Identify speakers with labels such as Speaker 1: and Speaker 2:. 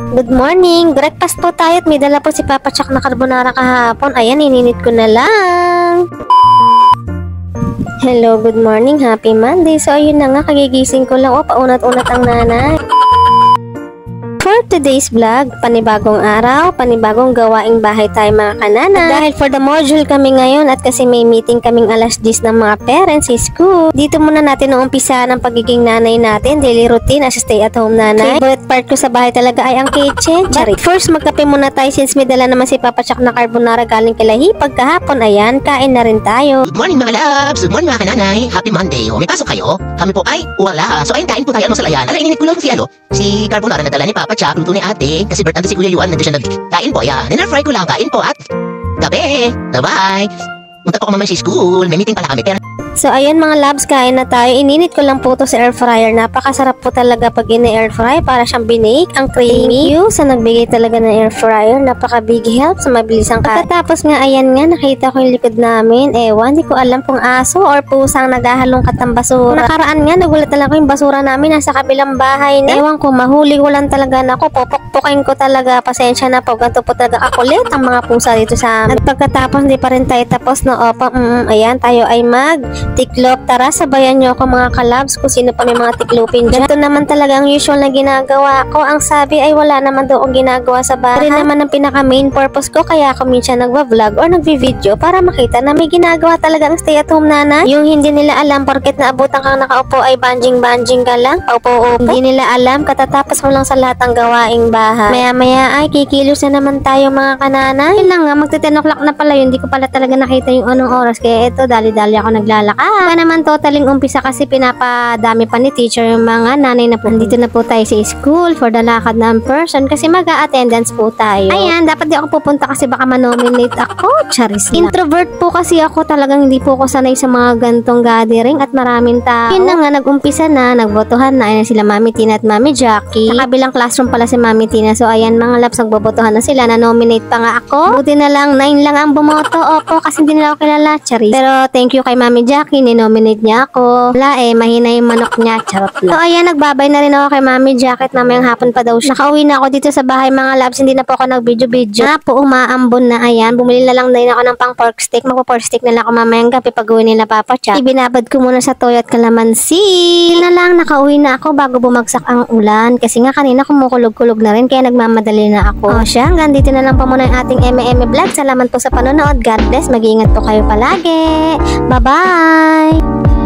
Speaker 1: Good morning! Breakfast po tayo at may dala po si Papa Chuck na carbonara kahapon. Ayan, ininit ko na lang. Hello, good morning. Happy Monday. So, ayun na nga, kagigising ko lang. Paunat-unat ang nanay. For today's vlog, panibagong araw, panibagong gawaing bahay tayo mga kanana. Dahil for the module kami ngayon at kasi may meeting kaming alas 10 ng mga parents sa school. Dito muna natin umpisa ng pagiging nanay natin, daily routine as stay at home nanay. Favorite part ko sa bahay talaga ay ang kitchen. But first, magkape muna tayo since may dala naman si Papa Chuck na carbonara galing kay Lahi. Pagkahapon, ayan, kain na rin tayo.
Speaker 2: Good morning mga loves! Good morning mga kananay! Happy Monday! May pasok kayo? Kami po ay wala. So ayun, kain po tayo masalayan. Ininit ko lang si carbonara na dala ni Papa Chuck, luto ni ate, kasi birthday si Kuya Yuan, nandun siya nagkain po, ayan. Nina-fry ko lang, kain po at gabi! Bye-bye! Punta po ako mamaya sa school, may meeting pala kami, pero
Speaker 1: so ayan mga labs, kain na tayo. Ininit ko lang po to sa air fryer. Napakasarap po talaga pag in-air fry. Para siyang binake. Ang creamy. Thank you sa nagbigay talaga ng air fryer. Napaka big help sa mabilisang kain. Pagkatapos nga, ayan nga, nakita ko yung likod namin. Ewan, di ko alam kung aso or pusang naghahalongkat ng basura. Nakaraan nga, nagulat na lang ko yung basura namin nasa kabilang bahay na. Ewan ko, mahuli ko lang talaga na ako. Popokpokin ko talaga. Pasensya na po. Ganito po talaga kakulit ang mga pusa dito sa amin. At pagkatapos, hindi pa rin tayo tapos na ayan, tayo ay tiklop. Tara, sabayan nyo ako mga kalabs kung sino pa may mga tiklopin dyan. Ito naman talaga ang usual na ginagawa ko. Ang sabi ay wala naman doon ginagawa sa bahay. Ito naman ang pinaka main purpose ko, kaya ako minsan nagwa-vlog or nagvi-video para makita na may ginagawa talaga ang stay at home nana. Yung hindi nila alam porket naabutan kang nakaupo ay banjing-banjing ka lang. Paupo-upo. Hindi nila alam katatapos mo lang sa lahat ng gawaing bahay. Maya-maya ay kikilos na naman tayo mga kanana. Yun lang nga, magte-10 o'clock na pala yun. Hindi ko pala talaga nakita yung anong oras. Kaya ito, dali-dali ako naglalakad. Pa naman totaling umpisa kasi pinapadami pa ni teacher yung mga nanay na po. Nandito na po tayo sa school for the lakad ng person kasi mag-a-attendance po tayo. Ayan, dapat di ako pupunta kasi baka manominate ako. Charis lang. Introvert po kasi ako, talagang hindi po ako sanay sa mga gantong gathering at maraming tao. Yun na nga, nag-umpisa na, nagbotohan na. Ayan sila Mami Tina at Mami Jackie. Sa kabilang classroom pala si Mami Tina. So ayan mga laps, nagbobotohan na sila. Na-nominate pa nga ako. Buti na lang, 9 lang ang bumoto. Opo, kasi hindi nila ako kilala. Charis. Pero thank you kay Mami Jackie, ninominate niya ako. Wala mahina yung manok niya. Charot lang. So ayan, nagbabay na rin ako kay Mami Jackie. Mamayang hapon pa daw siya. Nakauwi na ako dito sa bahay mga labs. Hindi na po ako nag-video-video. Na po, umaambon na. Ayan, bumili na lang din ako ng pang pork steak. Magpa-pork steak na lang ako mamayang gabi pag uwi nila Papa Chuck. Ibinabad ko muna sa toyo at kalamansi. Na lang, nakauwi na ako bago bumagsak ang ulan. Kasi nga kanina kumukulog-kulog na rin. Kaya nagmamadali na ako. O siya, hanggang dito na lang po muna yung ating eme vlog. Salamat po sa panonood. God bless. Mag-iingat po kayo palagi. Bye-bye!